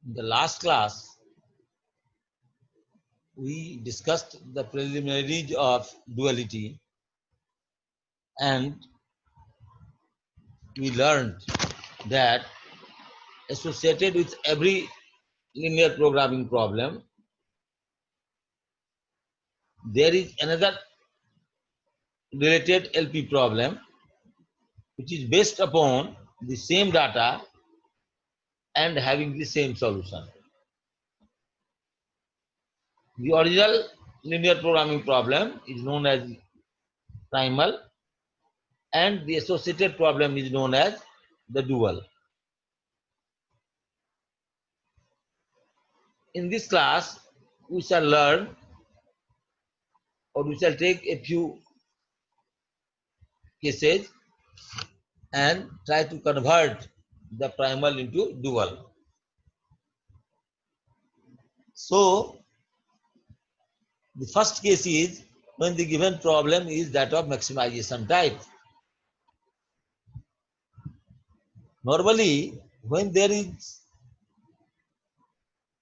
In the last class, we discussed the preliminaries of duality, and we learned that associated with every linear programming problem, there is another related LP problem which is based upon the same data and having the same solution. The original linear programming problem is known as primal, and the associated problem is known as the dual. In this class, we shall learn, or we shall take a few cases and try to convert the primal into dual. So, the first case is when the given problem is that of maximization type. Normally, when there is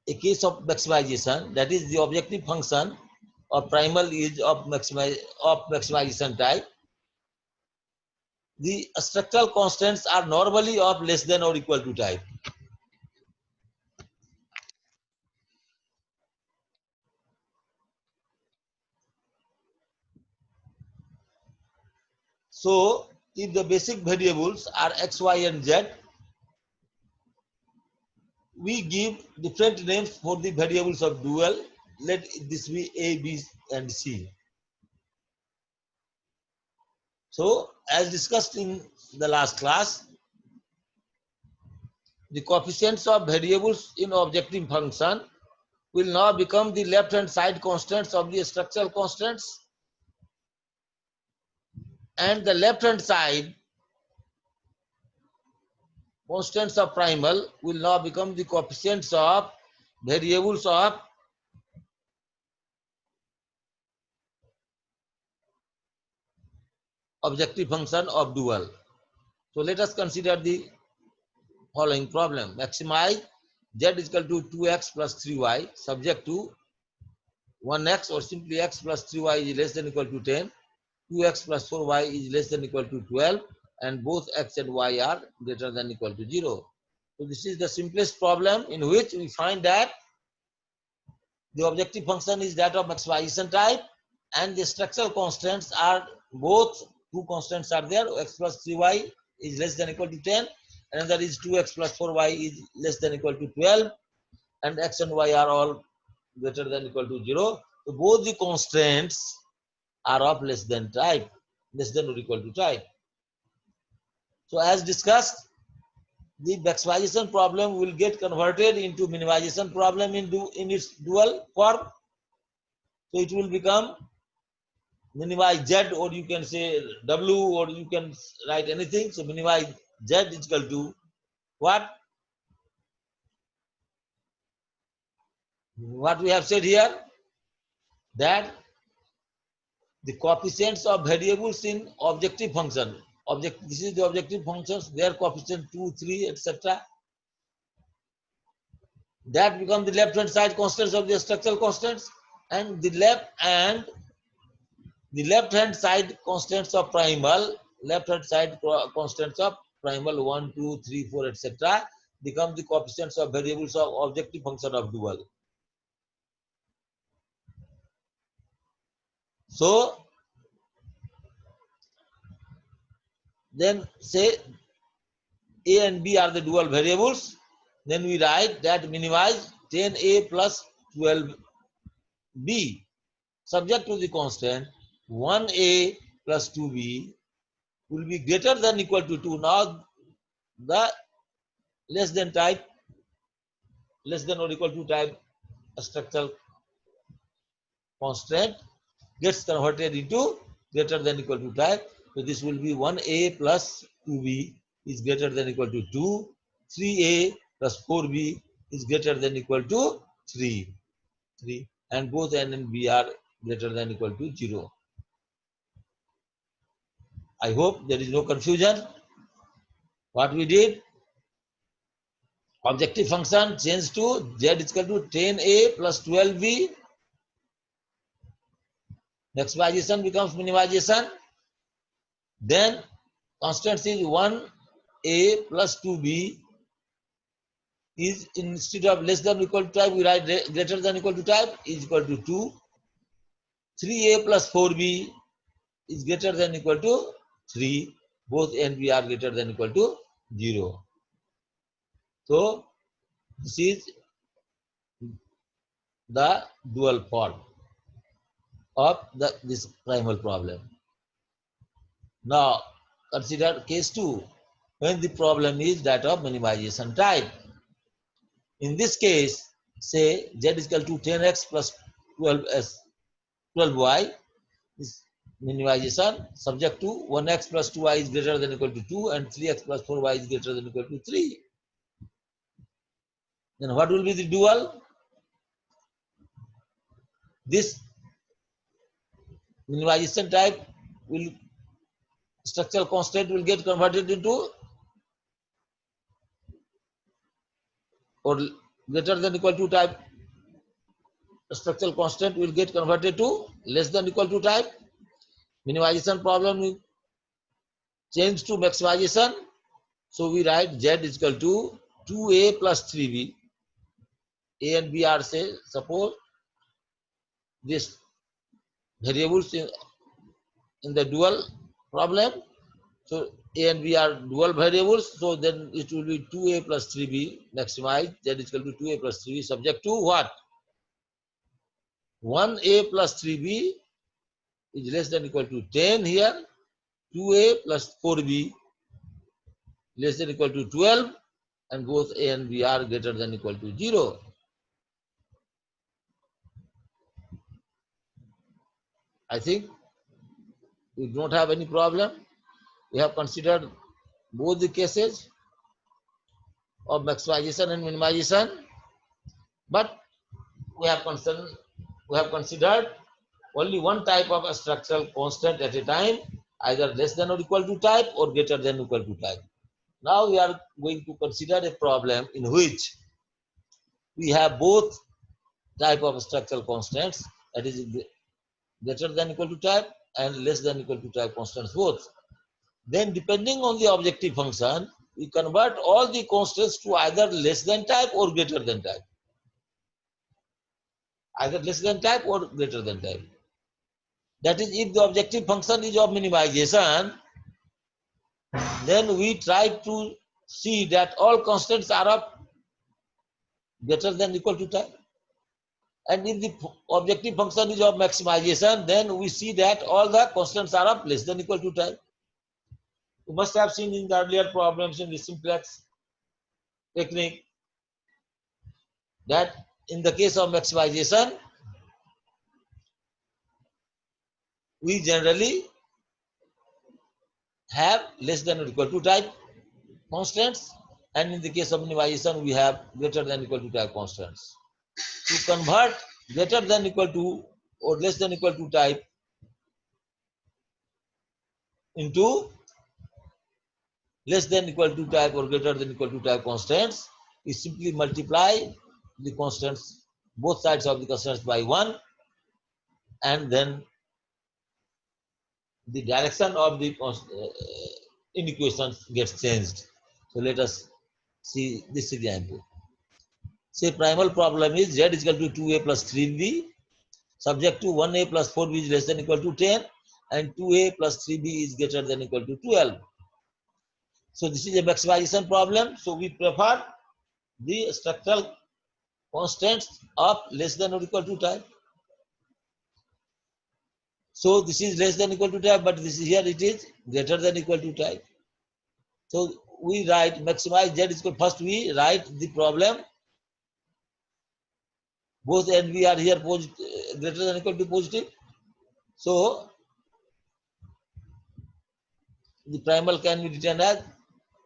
a case of maximization, that is the objective function of primal is of maximization type, the structural constants are normally of less than or equal to type. So, if the basic variables are x, y, and z, we give different names for the variables of dual. Let this be A, B, and C. So, as discussed in the last class, the coefficients of variables in objective function will now become the left hand side constants of the structural constants, and the left hand side constants of primal will now become the coefficients of variables of objective function of dual. So let us consider the following problem. Maximize z is equal to 2x plus 3y subject to 1x or simply x plus 3y is less than equal to 10, 2x plus 4y is less than equal to 12, and both x and y are greater than equal to 0. So this is the simplest problem in which we find that the objective function is that of maximization type, and the structural constants are both two constants are there. X plus 3y is less than equal to 10, another is 2x plus 4y is less than equal to 12, and x and y are all greater than equal to 0. So both the constants are of less than type, less than or equal to type. So as discussed, the maximization problem will get converted into minimization problem in its dual form. So it will become minimize z, or you can say w, or you can write anything. So minimize z is equal to what? What we have said here, that the coefficients of variables in objective function. This is the objective functions, their coefficient 2, 3, etc. That become the left hand side constants of the structural constants, and the left hand side constants of primal, left hand side constants of primal 1, 2, 3, 4, etc. become the coefficients of variables of objective function of dual. So then say A and B are the dual variables. Then we write that minimize 10A plus 12B subject to the constant 1A plus 2B will be greater than equal to 2. Now the less than or equal to type structural constant gets converted into greater than equal to type. So this will be 1A plus 2B is greater than equal to 2. 3A plus 4B is greater than equal to 3. And both N and B are greater than equal to 0. I hope there is no confusion. What we did, Objective function changed to z is equal to 10a plus 12b. Maximization becomes minimization. Then constants is 1a plus 2b is, instead of less than or equal to type, we write greater than or equal to type, is equal to 2. 3a plus 4b is greater than or equal to 3. Both a and b are greater than or equal to 0. So this is the dual form of this primal problem. Now consider case 2, when the problem is that of minimization type. In this case, say z is equal to 10x plus 12y is minimization subject to 1x plus 2y is greater than or equal to 2 and 3x plus 4y is greater than or equal to 3. Then what will be the dual? This minimization type will, structural constant will get converted into, or greater than or equal to type structural constant will get converted to less than or equal to type. Minimization problem will change to maximization. So we write z is equal to 2a plus 3b. A and b are, say, suppose this variables in the dual problem. So a and b are dual variables. So then it will be 2a plus 3b maximized. Z is equal to 2a plus 3b subject to what? 1a plus 3b is less than or equal to 10 here. 2a plus 4b less than or equal to 12, and both a and b are greater than or equal to 0. I think we don't have any problem. We have considered both the cases of maximization and minimization, but we have considered only one type of a structural constant at a time, either less than or equal to type or greater than or equal to type. Now we are going to consider a problem in which we have both type of structural constants, that is greater than or equal to type and less than or equal to type constants both. Then depending on the objective function, we convert all the constants to either less than type or greater than type. Either less than type or greater than type. That is, if the objective function is of minimization, then we try to see that all constants are of greater than or equal to type. And if the objective function is of maximization, then we see that all the constants are of less than or equal to type. You must have seen in the earlier problems in the simplex technique that in the case of maximization, we generally have less than or equal to type constants, and in the case of minimization, we have greater than or equal to type constants. To convert greater than or equal to or less than or equal to type into less than or equal to type or greater than or equal to type constants, we simply multiply the constants, both sides of the constants, by 1, and then the direction of the inequations gets changed. So let us see this example. Say primal problem is z is equal to 2a plus 3b subject to 1a plus 4b is less than or equal to 10 and 2a plus 3b is greater than or equal to 12. So this is a maximization problem. So we prefer the structural constants of less than or equal to type. So this is less than or equal to type, but this is here it is greater than or equal to type. So we write maximize z is equal, first we write the problem. Both and we are here greater than or equal to positive. So the primal can be written as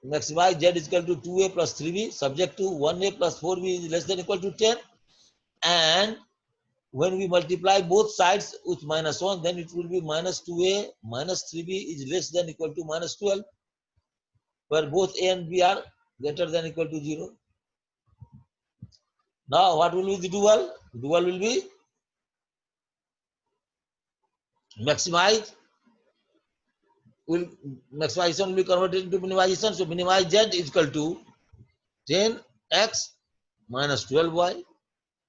maximize z is equal to 2a plus 3b subject to 1a plus 4b is less than or equal to 10, and when we multiply both sides with minus 1, then it will be minus 2a minus 3b is less than or equal to minus 12, where both a and b are greater than or equal to 0. Now what will be the dual? Dual will be maximize, maximization will be converted into minimization. So minimize z is equal to 10x minus 12y,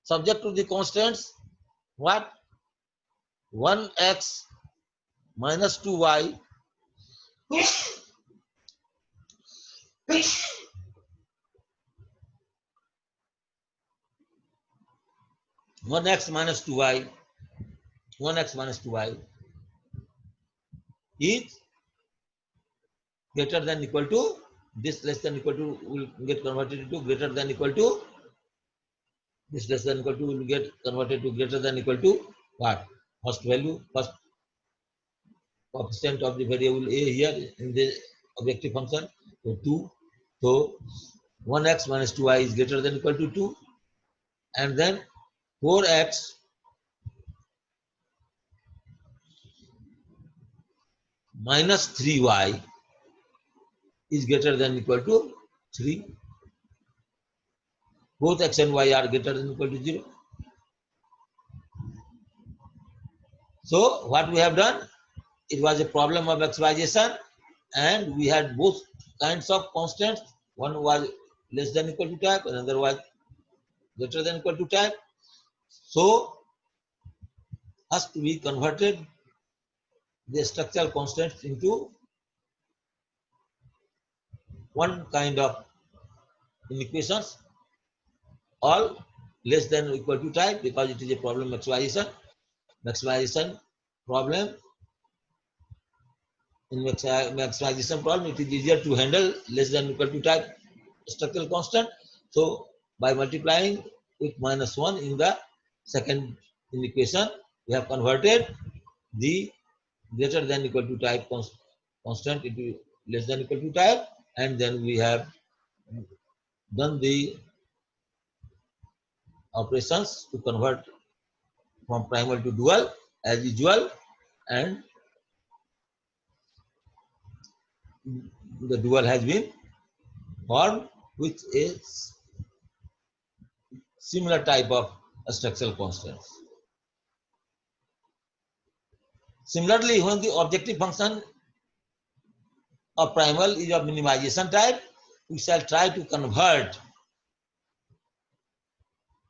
subject to the constants what? 1x minus 2y 1x minus 2y 1x minus 2y is greater than equal to, this less than equal to will get converted into greater than equal to, this less than equal to will get converted to greater than equal to what? First value, first coefficient of the variable a here in the objective function, so 2. So 1x minus 2y is greater than equal to 2, and then 4x minus 3y is greater than equal to 3. Both x and y are greater than equal to 0. So what we have done, it was a problem of maximization, and we had both kinds of constants. One was less than equal to type, another was greater than equal to type. So has to be converted the structural constants into one kind of equations, all less than or equal to type, because it is a problem maximization problem. In maximization problem, it is easier to handle less than or equal to type structural constant. So by multiplying with minus 1 in the second equation, we have converted the greater than equal to type constant into less than equal to type, and then we have done the operations to convert from primal to dual as usual, and the dual has been formed with a similar type of structural constants. Similarly, when the objective function of primal is of minimization type, we shall try to convert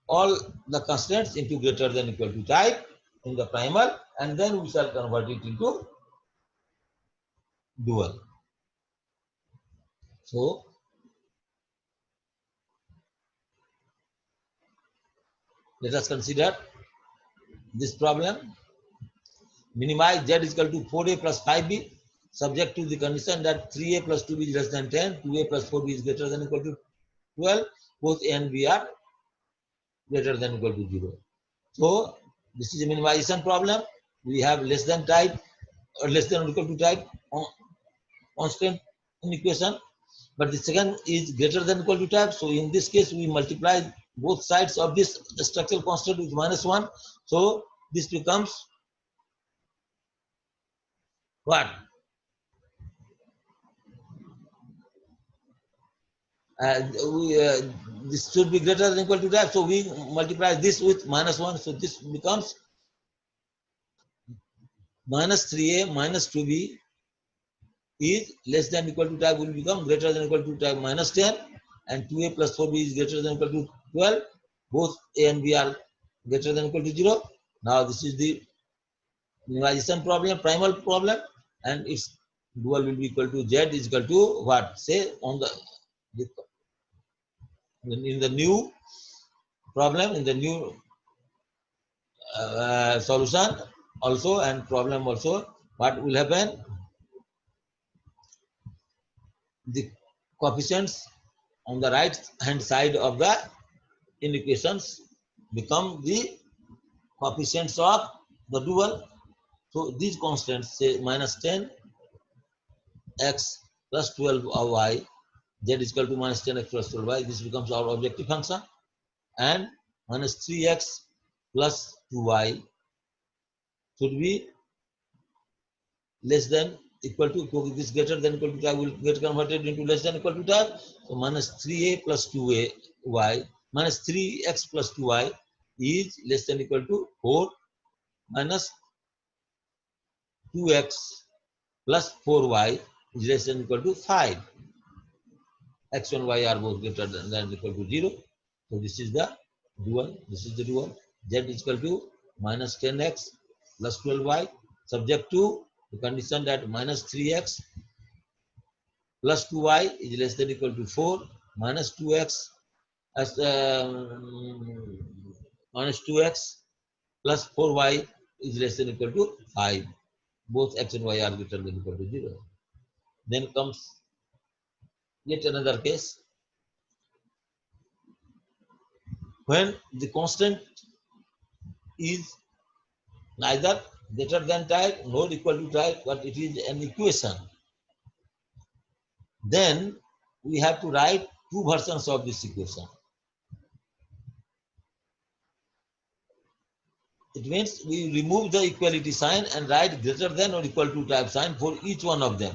all the constants into greater than equal to type in the primal, and then we shall convert it into dual. So let us consider this problem. Minimize z is equal to 4a plus 5b, subject to the condition that 3a plus 2b is less than 10, 2a plus 4b is greater than equal to 12, both a and b are greater than equal to 0. So this is a minimization problem. We have less than type or less than or equal to type constant in equation, but the second is greater than equal to type. So in this case, we multiply both sides of this structural constant with minus 1. So this becomes what? This should be greater than equal to type. So we multiply this with minus 1. So this becomes minus 3a minus 2b is less than equal to type will become greater than equal to type minus 10, and 2a plus 4b is greater than equal to 12. Both a and b are greater than equal to 0. Now this is the minimization problem, primal problem, and its dual will be equal to z is equal to what? Say on the in the new problem, in the new solution also and problem also, what will happen? The coefficients on the right hand side of the inequations become the coefficients of the dual. So these constants, say minus 10 x plus 12 y, z is equal to minus 10 x plus 12 y, this becomes our objective function, and minus 3x plus 2y should be less than equal to, this greater than equal to type will get converted into less than equal to type. So minus 3a plus 2a y minus 3x plus 2y is less than equal to 4 minus 2x plus 4y is less than equal to 5. X and y are both greater than equal to 0. So this is the dual. This is the dual. Z is equal to minus 10x plus 12y subject to the condition that minus 3x plus 2y is less than equal to 4 minus 2x as minus 2x plus 4y is less than equal to 5. Both x and y are greater than equal to 0. Then comes yet another case when the constant is neither greater than type nor equal to type, but it is an equation. Then we have to write two versions of this equation. It means we remove the equality sign and write greater than or equal to type sign for each one of them.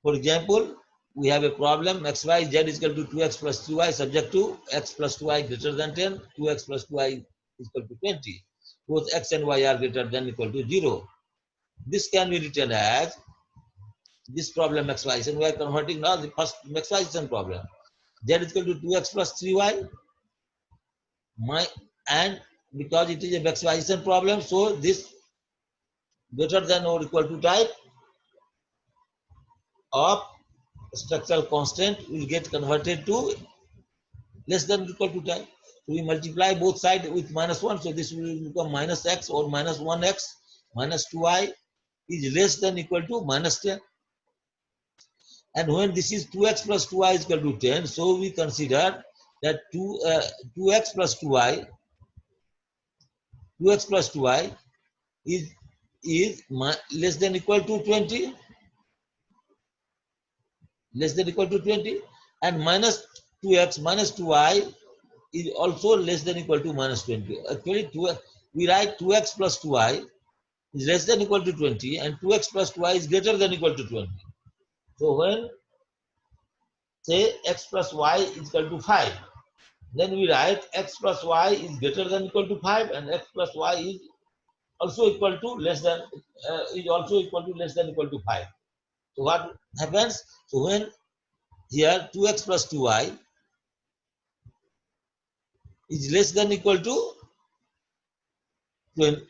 For example, we have a problem xy z is equal to 2x plus 3y subject to x plus 2y greater than 10, 2x plus 2y is equal to 20. Both x and y are greater than equal to 0. This can be written as this problem xy, and we are converting now the first maximization problem. Z is equal to 2x plus 3y. And because it is a maximization problem, so this greater than or equal to type of structural constant will get converted to less than or equal to type. So we multiply both sides with minus 1, so this will become minus x or minus 1x minus 2y is less than equal to minus 10. And when this is 2x plus 2y is equal to 10, so we consider that 2x plus 2y is less than equal to 20, less than equal to 20, and minus 2x minus 2y is also less than equal to minus 20. Actually, we write 2x plus 2y is less than equal to 20, and 2x plus 2y is greater than equal to 20. So when say x plus y is equal to 5, then we write x plus y is greater than equal to 5, and x plus y is also equal to less than equal to 5. So what happens? So when here 2x plus 2y is less than equal to 20,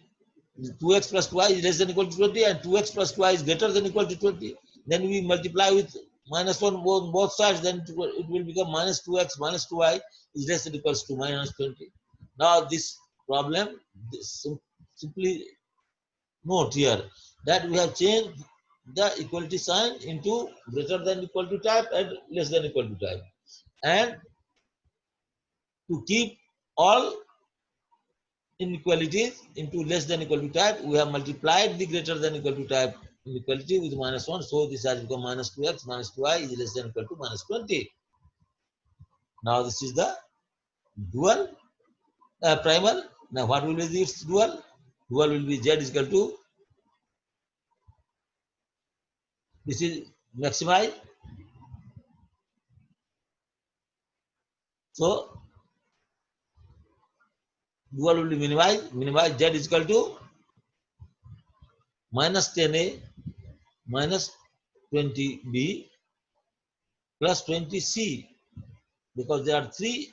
2x plus 2y is less than equal to 20, and 2x plus 2y is greater than equal to 20, then we multiply with minus 1 both sides, then it will become minus 2x minus 2y is less than equals to minus 20. Now this problem, simply note here that we have changed the equality sign into greater than equal to type and less than equal to type. And to keep all inequalities into less than equal to type, we have multiplied the greater than equal to type inequality with minus 1. So this has become minus 2x minus 2y is less than equal to minus 20. Now this is the dual primal. Now what will be its dual? Dual will be z is equal to, this is maximize. So dual will be minimize z is equal to minus 10a minus 20b plus 20c, because there are three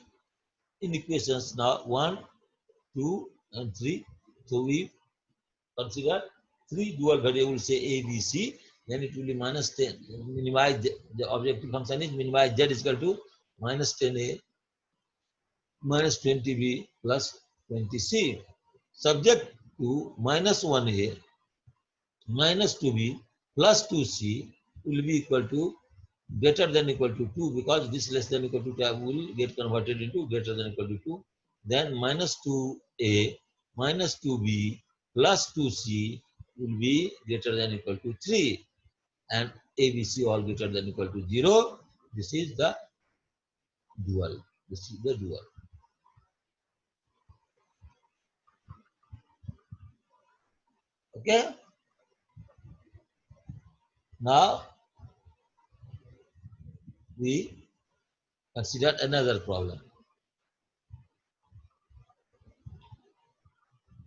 inequations now, 1, 2 and 3. So we consider three dual variables, say a, b, c, then it will be minus 10, minimize the objective function is minimize z is equal to minus 10a minus 20b plus 20c, subject to minus 1a minus 2b plus 2c will be equal to greater than equal to 2, because this less than equal to 2 will get converted into greater than equal to 2. Then minus 2a minus 2b plus 2c will be greater than equal to 3, and abc all greater than equal to 0. This is the dual. This is the dual. Okay. Now we Consider another problem.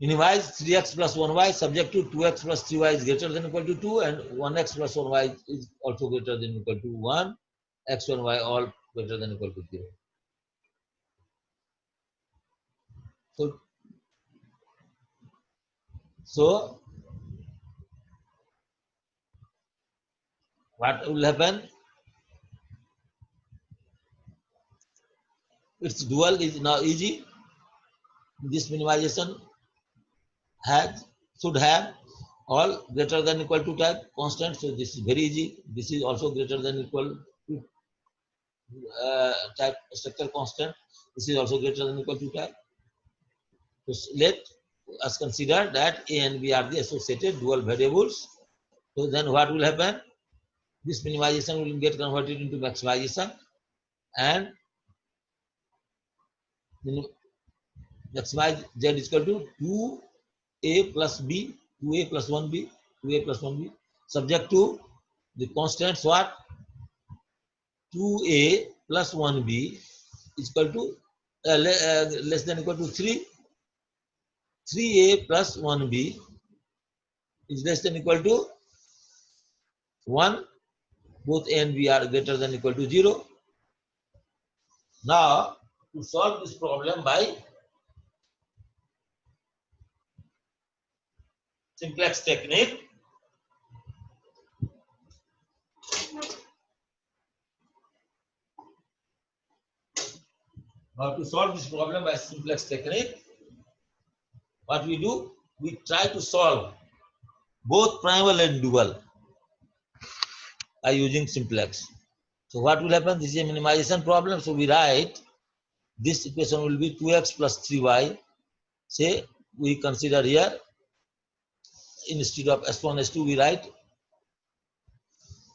Minimize 3x plus 1y subject to 2x plus 3y is greater than or equal to 2 and 1x plus 1y is also greater than or equal to 1, x and y all greater than or equal to 0. So what will happen? Its dual is now easy. This minimization should have all greater than or equal to type constant. So this is very easy. This is also greater than or equal to type structure constant. This is also greater than or equal to type. So let us consider that A and B are the associated dual variables. So then what will happen? This minimization will get converted into maximization, and maximize z is equal to 2a plus b, 2a plus 1b, 2a plus 1b, subject to the constants what? 2a plus 1b is equal to less than equal to 3. 3a plus 1b is less than equal to 1. Both a and b are greater than equal to 0. Now, to solve this problem by simplex technique, what we do? We try to solve both primal and dual by using simplex. So what will happen? This is a minimization problem. So we write this equation will be 2x plus 3y. Say we consider here instead of s1 s2 we write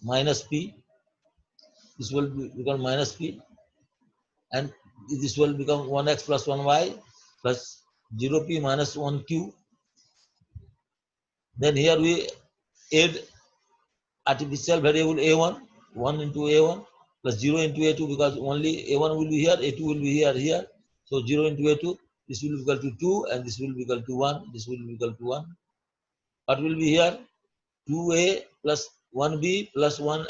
minus p. This will become minus p, and this will become 1x plus 1y plus 0p minus 1q. Then here we add artificial variable a1, 1 into a1 plus 0 into a2, because only a1 will be here, a2 will be here. So 0 into a2, this will be equal to 2 and this will be equal to 1, this will be equal to 1. What will be here? 2a plus 1b plus 1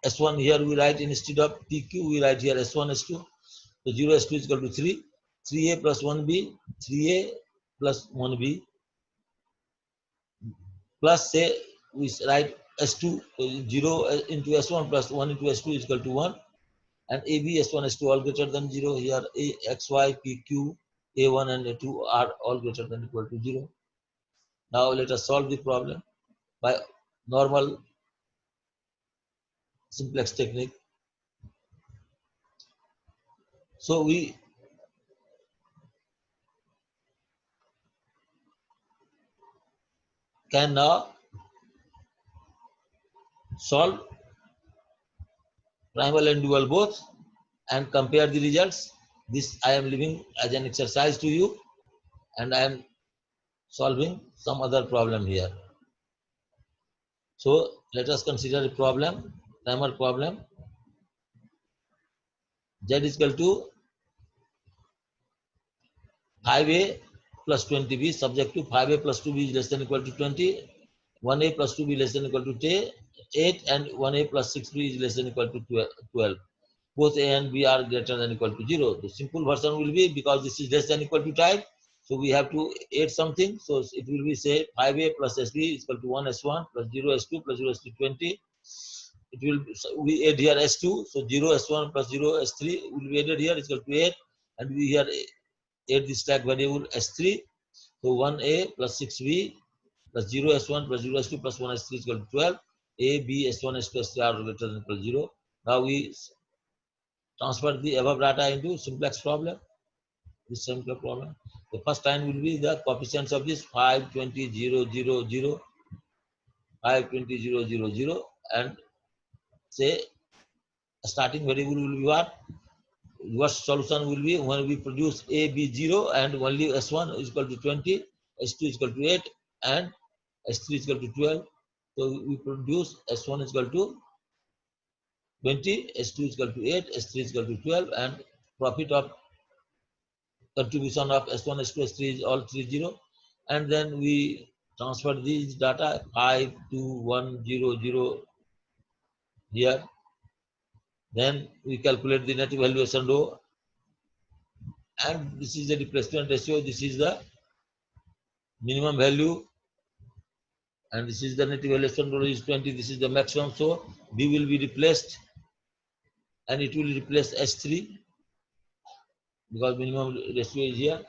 s1. Here we write instead of pq, we write here s1 s2. So 0 s2 is equal to 3. 3a plus 1b, 3a plus 1b plus, say we write s2, 0 into s1 plus 1 into s2 is equal to 1, and ab s1 s2 all greater than 0. Here a xy pq a1 and a2 are all greater than equal to 0. Now let us solve the problem by normal simplex technique. So we can now solve primal and dual both and compare the results. This I am leaving as an exercise to you, and I am solving some other problem here. So let us consider a problem, primal problem. Z is equal to 5a plus 20b subject to 5a plus 2b is less than equal to 20, 1a plus 2b less than equal to 8, and 1a plus 6b is less than equal to 12. Both a and b are greater than equal to 0. The simple version will be, because this is less than equal to type, so we have to add something. So it will be, say, 5a plus sb is equal to 1 s1 plus 0 s2 plus 0 s3 20. It will be, so we add here s2, so 0 s1 plus 0 s3 will be added here is equal to 8, and we here add the stack variable s3. So 1a plus 6b plus 0 s1 plus 0 s2 plus 1 s3 is equal to 12. A, b, s1, s2, s3 are greater than equal to 0. Now we transfer the above data into simplex problem. This simplex problem. The first line will be the coefficients of this 5, 20, 0, 0, 0, 5, 20, 0, 0, 0, and say starting variable will be what? Your solution will be when we produce a, b 0 and only s1 is equal to 20, s2 is equal to 8, and s3 is equal to 12. So we produce s1 is equal to 20, S2 is equal to 8, S3 is equal to 12, and profit of contribution of S1, S2, S3 is all 30. And then we transfer these data 5, 2, 1, 0, 0 here. Then we calculate the net evaluation row, and this is the replacement ratio. This is the minimum value, and this is the net evaluation row is 20. This is the maximum. So B will be replaced, and it will replace S3 because minimum ratio is here.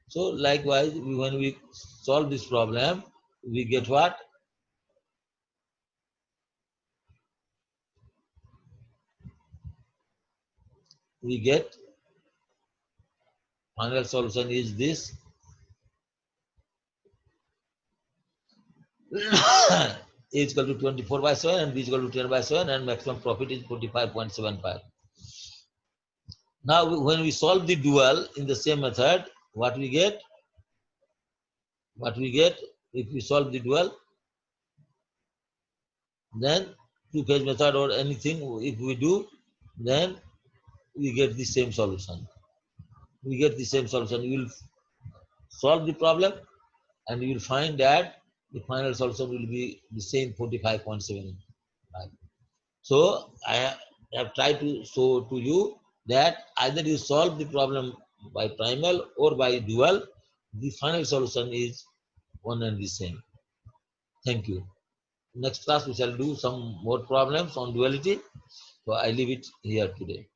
So likewise, when we solve this problem, we get what? We get final solution is this. A is equal to 24/7 and B is equal to 10/7, and maximum profit is 45.75. Now, when we solve the dual in the same method, what we get? What we get if we solve the dual, then two-phase method or anything, if we do, then we get the same solution. We get the same solution. We will solve the problem, and you will find that the final solution will be the same 45.75. So I have tried to show to you that either you solve the problem by primal or by dual, the final solution is one and the same. Thank you. Next class we shall do some more problems on duality. So I leave it here today.